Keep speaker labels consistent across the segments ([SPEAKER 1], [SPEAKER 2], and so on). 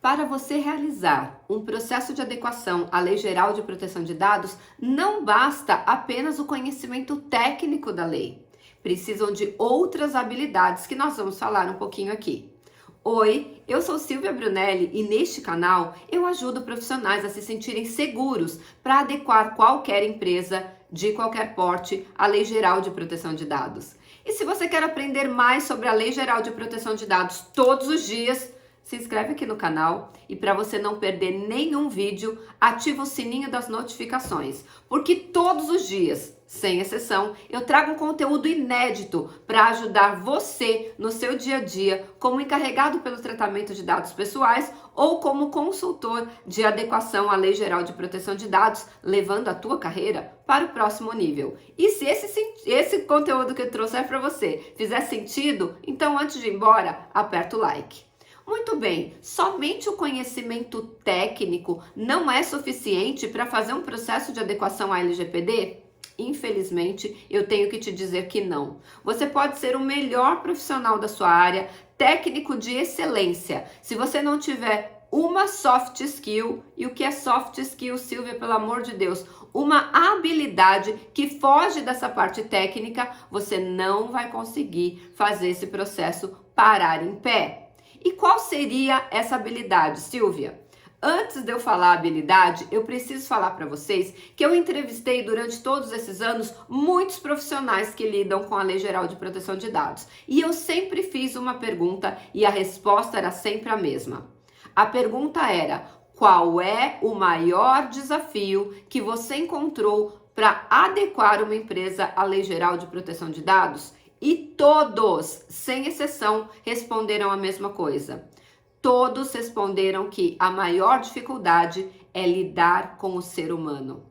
[SPEAKER 1] Para você realizar um processo de adequação à Lei Geral de Proteção de Dados, não basta apenas o conhecimento técnico da lei. Precisam de outras habilidades que nós vamos falar um pouquinho aqui. Oi, eu sou Silvia Brunelli e neste canal eu ajudo profissionais a se sentirem seguros para adequar qualquer empresa de qualquer porte à Lei Geral de Proteção de Dados. E se você quer aprender mais sobre a Lei Geral de Proteção de Dados todos os dias, se inscreve aqui no canal e para você não perder nenhum vídeo, ativa o sininho das notificações, porque todos os dias, sem exceção, eu trago um conteúdo inédito para ajudar você no seu dia a dia como encarregado pelo tratamento de dados pessoais ou como consultor de adequação à Lei Geral de Proteção de Dados, levando a tua carreira para o próximo nível. E se esse conteúdo que eu trouxer para você fizer sentido, então antes de ir embora, aperta o like. Muito bem, somente o conhecimento técnico não é suficiente para fazer um processo de adequação à LGPD? Infelizmente, eu tenho que te dizer que não. Você pode ser o melhor profissional da sua área, técnico de excelência. Se você não tiver uma soft skill, e o que é soft skill, Silvia, pelo amor de Deus? Uma habilidade que foge dessa parte técnica, você não vai conseguir fazer esse processo parar em pé. E qual seria essa habilidade, Silvia? Antes de eu falar a habilidade, eu preciso falar para vocês que eu entrevistei durante todos esses anos muitos profissionais que lidam com a Lei Geral de Proteção de Dados. E eu sempre fiz uma pergunta e a resposta era sempre a mesma. A pergunta era: qual é o maior desafio que você encontrou para adequar uma empresa à Lei Geral de Proteção de Dados? E todos, sem exceção, responderam a mesma coisa. Todos responderam que a maior dificuldade é lidar com o ser humano.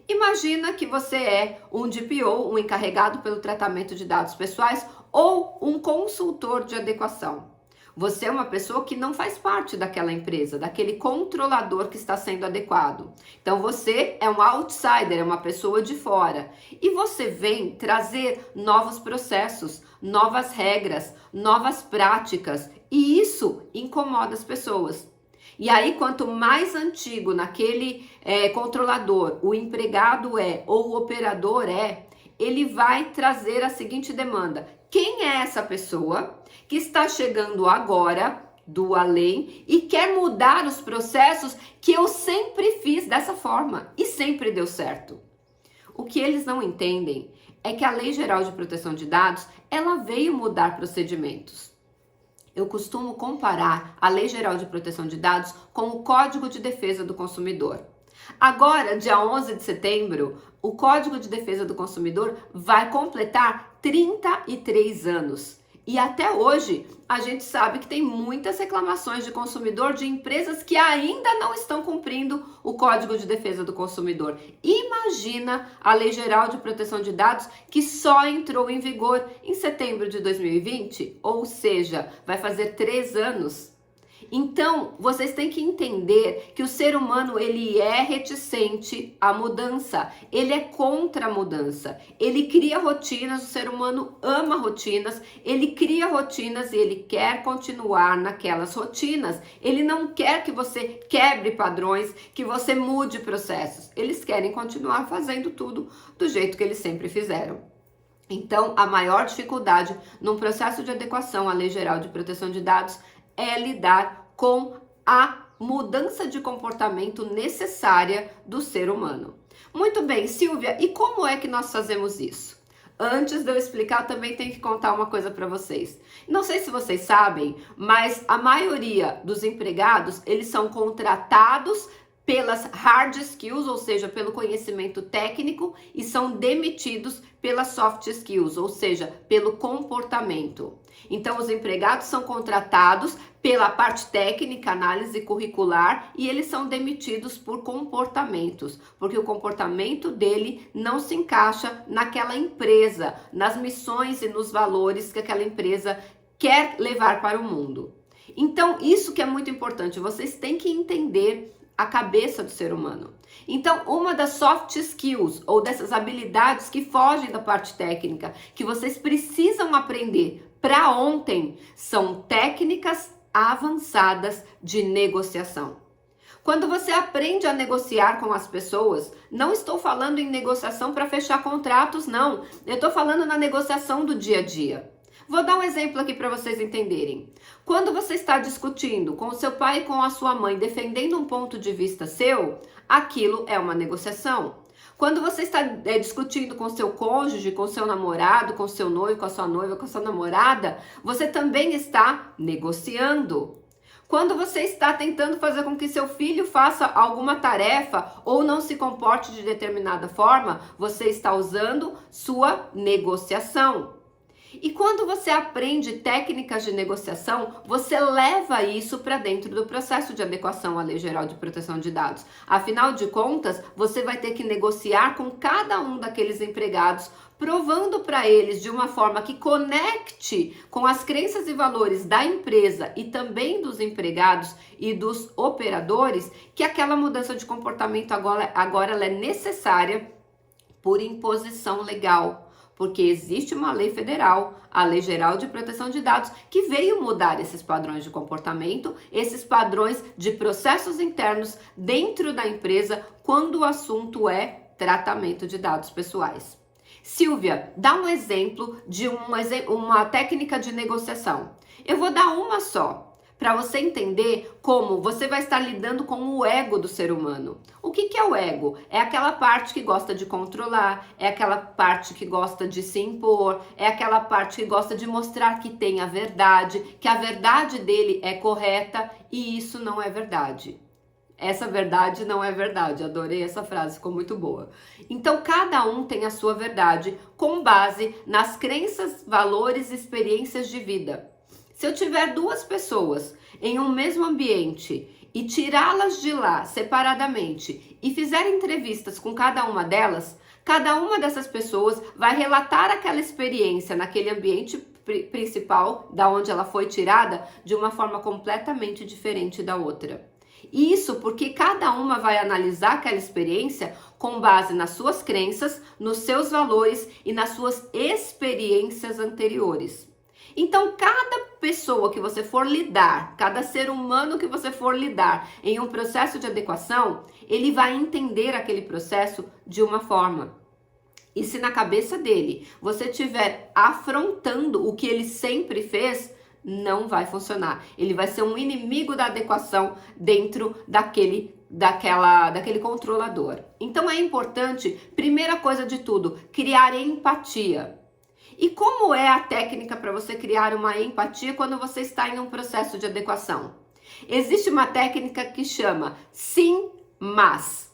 [SPEAKER 1] Imagina que você é um DPO, um encarregado pelo tratamento de dados pessoais, ou um consultor de adequação. Você é uma pessoa que não faz parte daquela empresa, daquele controlador que está sendo adequado. Então você é um outsider, é uma pessoa de fora. E você vem trazer novos processos, novas regras, novas práticas. E isso incomoda as pessoas. E aí, quanto mais antigo naquele controlador o empregado é ou o operador é, ele vai trazer a seguinte demanda: quem é essa pessoa que está chegando agora do além e quer mudar os processos que eu sempre fiz dessa forma e sempre deu certo? O que eles não entendem é que a Lei Geral de Proteção de Dados, ela veio mudar procedimentos. Eu costumo comparar a Lei Geral de Proteção de Dados com o Código de Defesa do Consumidor. Agora, dia 11 de setembro, o Código de Defesa do Consumidor vai completar 33 anos. E até hoje, a gente sabe que tem muitas reclamações de consumidor de empresas que ainda não estão cumprindo o Código de Defesa do Consumidor. Imagina a Lei Geral de Proteção de Dados, que só entrou em vigor em setembro de 2020, ou seja, vai fazer 3 anos. Então, vocês têm que entender que o ser humano, ele é reticente à mudança, ele é contra a mudança, ele cria rotinas, o ser humano ama rotinas, ele cria rotinas e ele quer continuar naquelas rotinas, ele não quer que você quebre padrões, que você mude processos, eles querem continuar fazendo tudo do jeito que eles sempre fizeram. Então, a maior dificuldade num processo de adequação à Lei Geral de Proteção de Dados é lidar com a mudança de comportamento necessária do ser humano. Muito bem, Silvia, e como é que nós fazemos isso? Antes de eu explicar, também tenho que contar uma coisa para vocês. Não sei se vocês sabem, mas a maioria dos empregados, eles são contratados pelas hard skills, ou seja, pelo conhecimento técnico, e são demitidos pelas soft skills, ou seja, pelo comportamento. Então, os empregados são contratados pela parte técnica, análise curricular, e eles são demitidos por comportamentos, porque o comportamento dele não se encaixa naquela empresa, nas missões e nos valores que aquela empresa quer levar para o mundo. Então, isso que é muito importante, vocês têm que entender a cabeça do ser humano. Então, uma das soft skills ou dessas habilidades que fogem da parte técnica, que vocês precisam aprender para ontem, são técnicas avançadas de negociação. Quando você aprende a negociar com as pessoas, não estou falando em negociação para fechar contratos, não. Eu estou falando na negociação do dia a dia. Vou dar um exemplo aqui para vocês entenderem. Quando você está discutindo com o seu pai e com a sua mãe, defendendo um ponto de vista seu, aquilo é uma negociação. Quando você está discutindo com seu cônjuge, com seu namorado, com seu noivo, com a sua noiva, com a sua namorada, você também está negociando. Quando você está tentando fazer com que seu filho faça alguma tarefa ou não se comporte de determinada forma, você está usando sua negociação. E quando você aprende técnicas de negociação, você leva isso para dentro do processo de adequação à Lei Geral de Proteção de Dados. Afinal de contas, você vai ter que negociar com cada um daqueles empregados, provando para eles de uma forma que conecte com as crenças e valores da empresa e também dos empregados e dos operadores, que aquela mudança de comportamento agora ela é necessária por imposição legal. Porque existe uma lei federal, a Lei Geral de Proteção de Dados, que veio mudar esses padrões de comportamento, esses padrões de processos internos dentro da empresa, quando o assunto é tratamento de dados pessoais. Silvia, dá um exemplo de uma técnica de negociação. Eu vou dar uma só, para você entender como você vai estar lidando com o ego do ser humano. O que é o ego? É aquela parte que gosta de controlar, é aquela parte que gosta de se impor, é aquela parte que gosta de mostrar que tem a verdade, que a verdade dele é correta, e isso não é verdade. Essa verdade não é verdade. Adorei essa frase, ficou muito boa. Então, cada um tem a sua verdade com base nas crenças, valores e experiências de vida. Se eu tiver duas pessoas em um mesmo ambiente e tirá-las de lá separadamente e fizer entrevistas com cada uma delas, cada uma dessas pessoas vai relatar aquela experiência naquele ambiente principal, da onde ela foi tirada, de uma forma completamente diferente da outra. Isso porque cada uma vai analisar aquela experiência com base nas suas crenças, nos seus valores e nas suas experiências anteriores. Então, cada pessoa que você for lidar, cada ser humano que você for lidar em um processo de adequação, ele vai entender aquele processo de uma forma. E se na cabeça dele você estiver afrontando o que ele sempre fez, não vai funcionar. Ele vai ser um inimigo da adequação dentro daquele controlador. Então é importante, primeira coisa de tudo, criar empatia. E como é a técnica para você criar uma empatia quando você está em um processo de adequação? Existe uma técnica que chama sim, mas.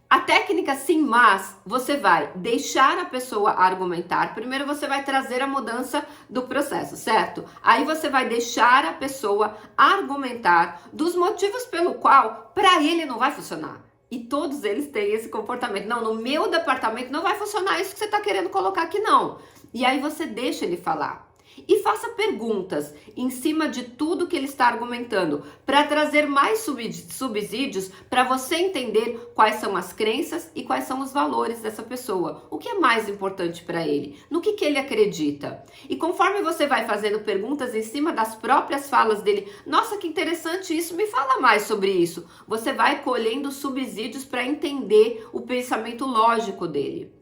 [SPEAKER 1] A técnica sim, mas, você vai deixar a pessoa argumentar. Primeiro você vai trazer a mudança do processo, certo? Aí você vai deixar a pessoa argumentar dos motivos pelo qual para ele não vai funcionar. E todos eles têm esse comportamento. Não, no meu departamento não vai funcionar isso que você está querendo colocar aqui, não. E aí você deixa ele falar. E faça perguntas em cima de tudo que ele está argumentando, para trazer mais subsídios para você entender quais são as crenças e quais são os valores dessa pessoa. O que é mais importante para ele? No que ele acredita? E conforme você vai fazendo perguntas em cima das próprias falas dele, nossa, que interessante isso, me fala mais sobre isso. Você vai colhendo subsídios para entender o pensamento lógico dele.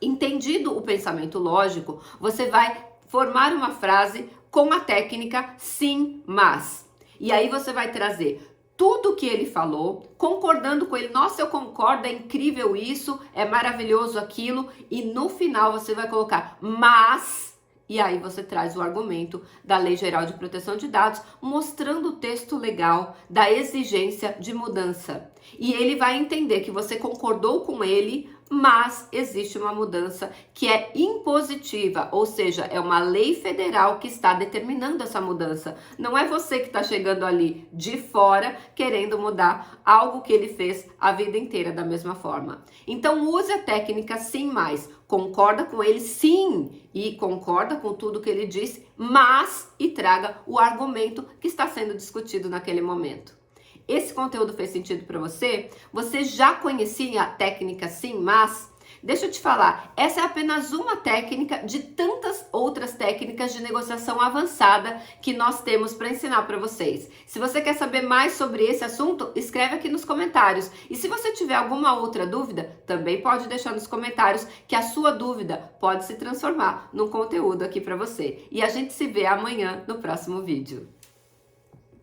[SPEAKER 1] Entendido o pensamento lógico, você vai formar uma frase com a técnica sim, mas. E aí você vai trazer tudo que ele falou, concordando com ele. Nossa, eu concordo, é incrível isso, é maravilhoso aquilo. E no final você vai colocar mas. E aí você traz o argumento da Lei Geral de Proteção de Dados, mostrando o texto legal da exigência de mudança. E ele vai entender que você concordou com ele, mas existe uma mudança que é impositiva, ou seja, é uma lei federal que está determinando essa mudança. Não é você que está chegando ali de fora querendo mudar algo que ele fez a vida inteira da mesma forma. Então use a técnica sim, mais. Concorda com ele sim e concorda com tudo que ele disse, mas e traga o argumento que está sendo discutido naquele momento. Esse conteúdo fez sentido para você? Você já conhecia a técnica sim, mas? Deixa eu te falar, essa é apenas uma técnica de tantas outras técnicas de negociação avançada que nós temos para ensinar para vocês. Se você quer saber mais sobre esse assunto, escreve aqui nos comentários. E se você tiver alguma outra dúvida, também pode deixar nos comentários, que a sua dúvida pode se transformar num conteúdo aqui para você. E a gente se vê amanhã no próximo vídeo.